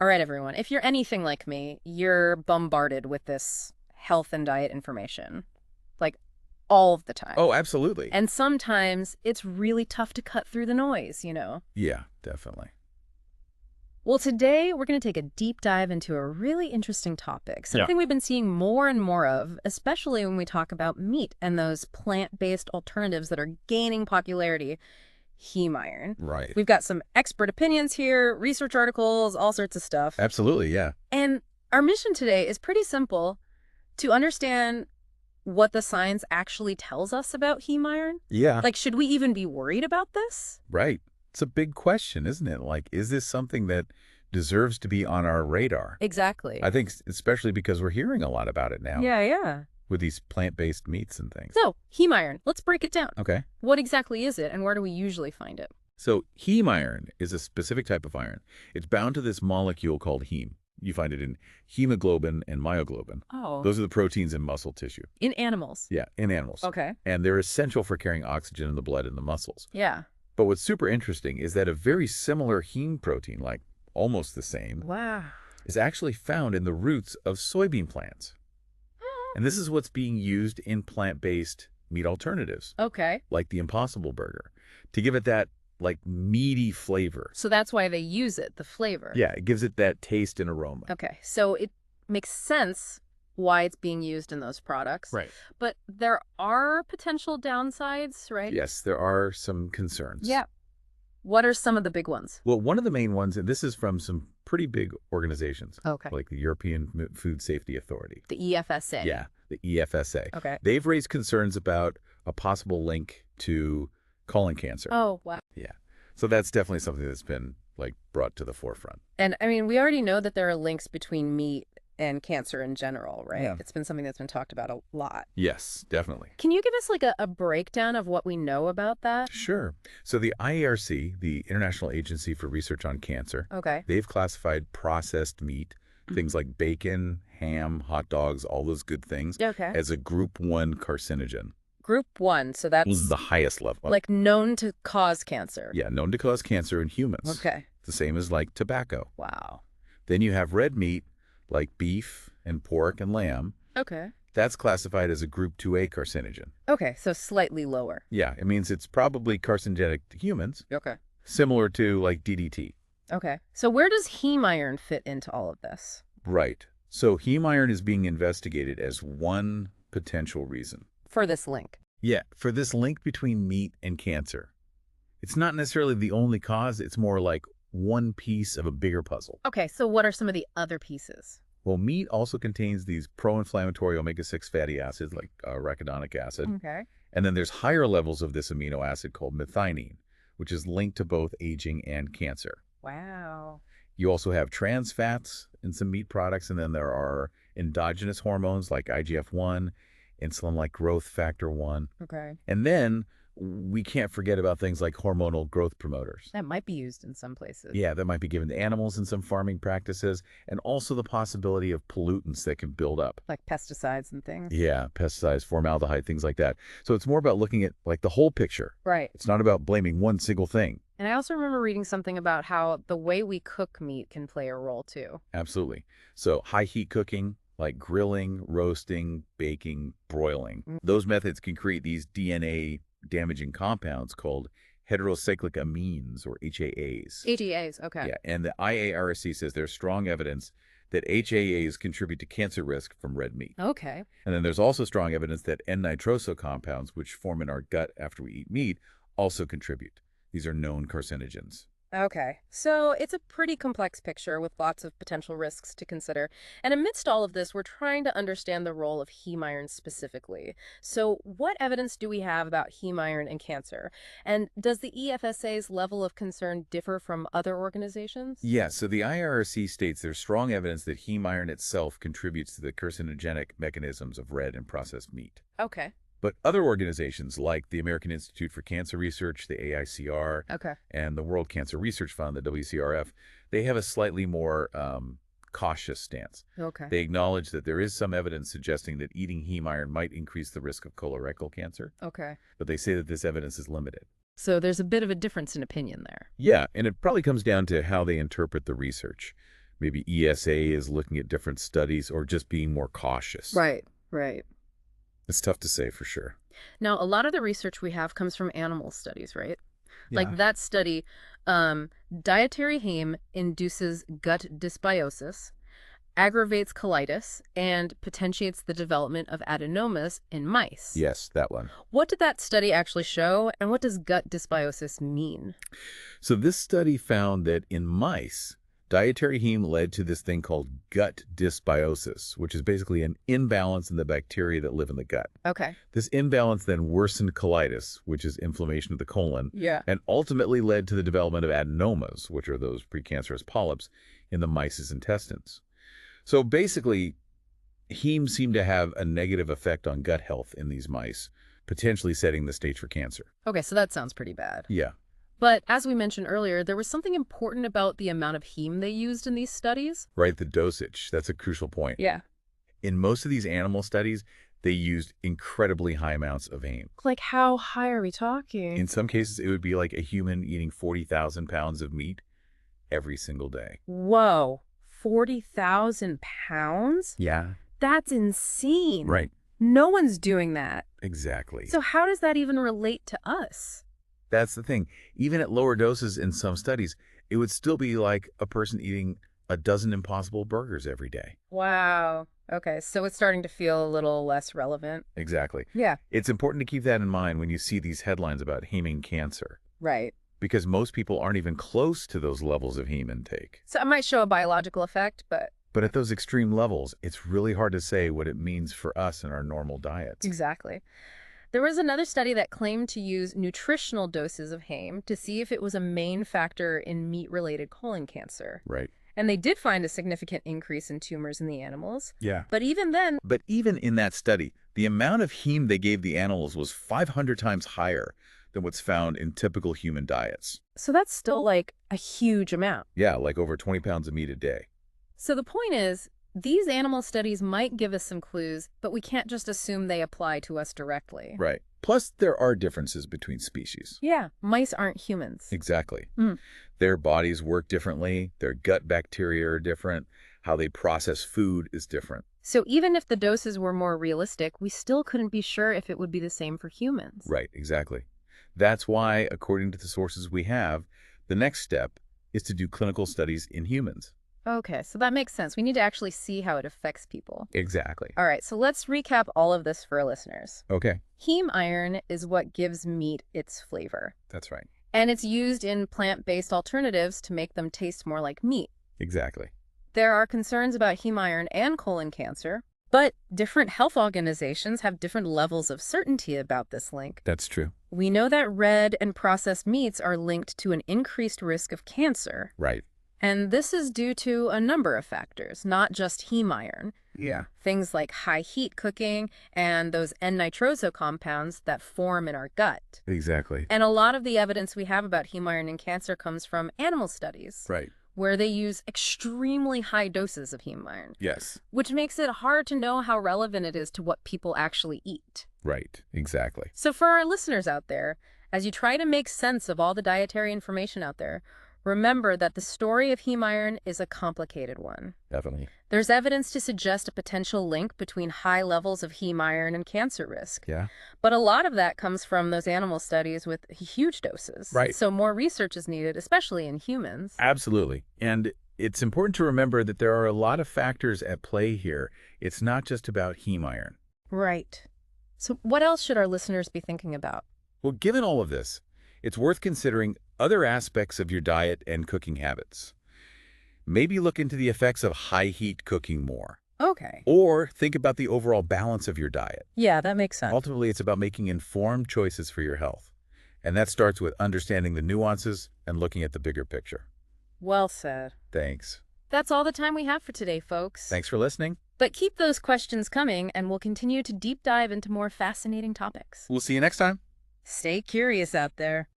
All right, everyone. If you're anything like me, you're bombarded with this health and diet information, like all of the time. Oh, absolutely. And sometimes it's really tough to cut through the noise. Yeah, definitely. Well, today we're going to take a deep dive into a really interesting topic, Yeah. something we've been seeing more and more of, especially when we talk about meat and those plant-based alternatives that are gaining popularity, heme iron. Right. We've got some expert opinions here, research articles, all sorts of stuff. Absolutely, yeah. And our mission today is pretty simple: to understand what the science actually tells us about heme iron. Yeah, Like, should we even be worried about this? right. It's a big question, isn't it? Like, is this something that deserves to be on our radar? Exactly. I think especially because we're hearing a lot about it now Yeah. with these plant-based meats and things. So, heme iron, let's break it down. Okay. What exactly is it, and where do we usually find it? So heme iron is a specific type of iron. It's bound to this molecule called heme. You find it in hemoglobin and myoglobin. Oh. Those are the proteins in muscle tissue. In animals. Yeah, in animals. Okay. And they're essential for carrying oxygen in the blood in the muscles. Yeah. But what's super interesting is that a very similar heme protein, like almost the same, Wow. is actually found in the roots of soybean plants. And this is what's being used in plant-based meat alternatives, Okay. like the Impossible Burger, to give it that, like, meaty flavor. So that's why they use it, the flavor. Yeah, it gives it that taste and aroma. Okay. So it makes sense why it's being used in those products. Right. But there are potential downsides, right? Yes, there are some concerns. Yeah. What are some of the big ones? Well, one of the main ones, and this is from some pretty big organizations, Okay. like the European Food Safety Authority. The EFSA. Yeah, the EFSA. Okay. They've raised concerns about a possible link to colon cancer. Oh, wow. Yeah. So that's definitely something that's been, like, brought to the forefront. And I mean, we already know that there are links between meat and cancer in general, right? Yeah. It's been something that's been talked about a lot. Yes, definitely. Can you give us like a breakdown of what we know about that? Sure. So the IARC, the International Agency for Research on Cancer, Okay. they've classified processed meat, things like bacon, ham, hot dogs, all those good things, Okay. as a group 1 carcinogen. Group 1, so This is that's the highest level. like known to cause cancer. Yeah, known to cause cancer in humans. Okay. The same as like tobacco. Wow. Then you have red meat, like beef and pork and lamb. Okay. That's classified as a group 2A carcinogen. Okay, so slightly lower. Yeah, it means it's probably carcinogenic to humans, Okay. similar to like DDT. Okay. So where does heme iron fit into all of this? Right. So heme iron is being investigated as one potential reason. For this link. Yeah, for this link between meat and cancer. It's not necessarily the only cause, it's more like one piece of a bigger puzzle. Okay, so what are some of the other pieces? Well, meat also contains these pro-inflammatory omega-6 fatty acids like arachidonic acid. Okay. And then there's higher levels of this amino acid called methionine, which is linked to both aging and cancer. Wow. You also have trans fats in some meat products, and then there are endogenous hormones like IGF-1, insulin like growth factor 1. Okay. And then we can't forget about things like hormonal growth promoters. That might be used in some places. Yeah, that might be given to animals in some farming practices, and also the possibility of pollutants that can build up. Like pesticides and things. Yeah, pesticides, formaldehyde, things like that. So it's more about looking at like the whole picture. Right. It's not about blaming one single thing. And I also remember reading something about how the way we cook meat can play a role too. Absolutely. So high heat cooking, like grilling, roasting, baking, broiling, those methods can create these DNA damaging compounds called heterocyclic amines, or HAAs. HEAs, okay. Yeah, and the IARC says there's strong evidence that HAAs contribute to cancer risk from red meat. Okay. And then there's also strong evidence that N-nitroso compounds, which form in our gut after we eat meat, also contribute. These are known carcinogens. Okay. So it's a pretty complex picture with lots of potential risks to consider. And amidst all of this, we're trying to understand the role of heme iron specifically. So what evidence do we have about heme iron and cancer? And does the EFSA's level of concern differ from other organizations? Yeah, so the IRC states there's strong evidence that heme iron itself contributes to the carcinogenic mechanisms of red and processed meat. Okay. But other organizations like the American Institute for Cancer Research, the AICR, Okay. and the World Cancer Research Fund, the WCRF, they have a slightly more cautious stance. Okay. They acknowledge that there is some evidence suggesting that eating heme iron might increase the risk of colorectal cancer, Okay. but they say that this evidence is limited. So there's a bit of a difference in opinion there. Yeah, and it probably comes down to how they interpret the research. Maybe ESA is looking at different studies or just being more cautious. Right, right. It's tough to say for sure. Now, a lot of the research we have comes from animal studies, right? Yeah. Like that study, dietary heme induces gut dysbiosis, aggravates colitis, and potentiates the development of adenomas in mice. Yes, that one. What did that study actually show, and what does gut dysbiosis mean? So this study found that in mice, dietary heme led to this thing called gut dysbiosis, which is basically an imbalance in the bacteria that live in the gut. Okay. This imbalance then worsened colitis, which is inflammation of the colon, Yeah. and ultimately led to the development of adenomas, which are those precancerous polyps in the mice's intestines. So basically, heme seemed to have a negative effect on gut health in these mice, potentially setting the stage for cancer. Okay, so that sounds pretty bad. Yeah, But as we mentioned earlier, there was something important about the amount of heme they used in these studies. right, the dosage. That's a crucial point. Yeah. In most of these animal studies, they used incredibly high amounts of heme. Like how high are we talking? In some cases, it would be like a human eating 40,000 pounds of meat every single day. Whoa, 40,000 pounds? Yeah. That's insane. Right. No one's doing that. Exactly. So how does that even relate to us? That's the thing. Even at lower doses in some studies, it would still be like a person eating a dozen Impossible burgers every day. Wow. Okay, so it's starting to feel a little less relevant. Exactly. Yeah. It's important to keep that in mind when you see these headlines about heme cancer, Right. because most people aren't even close to those levels of heme intake. So it might show a biological effect, but But at those extreme levels, it's really hard to say what it means for us in our normal diets. exactly. There was another study that claimed to use nutritional doses of heme to see if it was a main factor in meat-related colon cancer. Right. And they did find a significant increase in tumors in the animals. Yeah. But even then, But even in that study, the amount of heme they gave the animals was 500 times higher than what's found in typical human diets. so that's still like a huge amount. Yeah, like over 20 pounds of meat a day. So the point is, these animal studies might give us some clues, but we can't just assume they apply to us directly. Right. Plus, there are differences between species. Yeah, mice aren't humans. Exactly. Mm. Their bodies work differently. Their gut bacteria are different. How they process food is different. So even if the doses were more realistic, we still couldn't be sure if it would be the same for humans. Right, exactly. That's why, according to the sources we have, the next step is to do clinical studies in humans. Okay, so that makes sense. We need to actually see how it affects people. Exactly. All right, so let's recap all of this for our listeners. Okay, Heme iron is what gives meat its flavor, that's right. and it's used in plant-based alternatives to make them taste more like meat. Exactly. There are concerns about heme iron and colon cancer, but different health organizations have different levels of certainty about this link. That's true. We know that red and processed meats are linked to an increased risk of cancer, Right. and this is due to a number of factors, not just heme iron. Yeah. Things like high heat cooking and those N-nitroso compounds that form in our gut. Exactly. And a lot of the evidence we have about heme iron and cancer comes from animal studies, Right. where they use extremely high doses of heme iron, Yes. which makes it hard to know how relevant it is to what people actually eat. Right. Exactly. So for our listeners out there, as you try to make sense of all the dietary information out there, remember that the story of heme iron is a complicated one. Definitely. There's evidence to suggest a potential link between high levels of heme iron and cancer risk. Yeah. But a lot of that comes from those animal studies with huge doses. Right. So more research is needed, especially in humans. Absolutely. And it's important to remember that there are a lot of factors at play here. It's not just about heme iron. Right. So what else should our listeners be thinking about? Well, given all of this, it's worth considering other aspects of your diet and cooking habits. Maybe look into the effects of high heat cooking more. Okay. Or think about the overall balance of your diet. Yeah, that makes sense. Ultimately, it's about making informed choices for your health. And that starts with understanding the nuances and looking at the bigger picture. Well said. Thanks. That's all the time we have for today, folks. Thanks for listening. But keep those questions coming, and we'll continue to deep dive into more fascinating topics. We'll see you next time. Stay curious out there.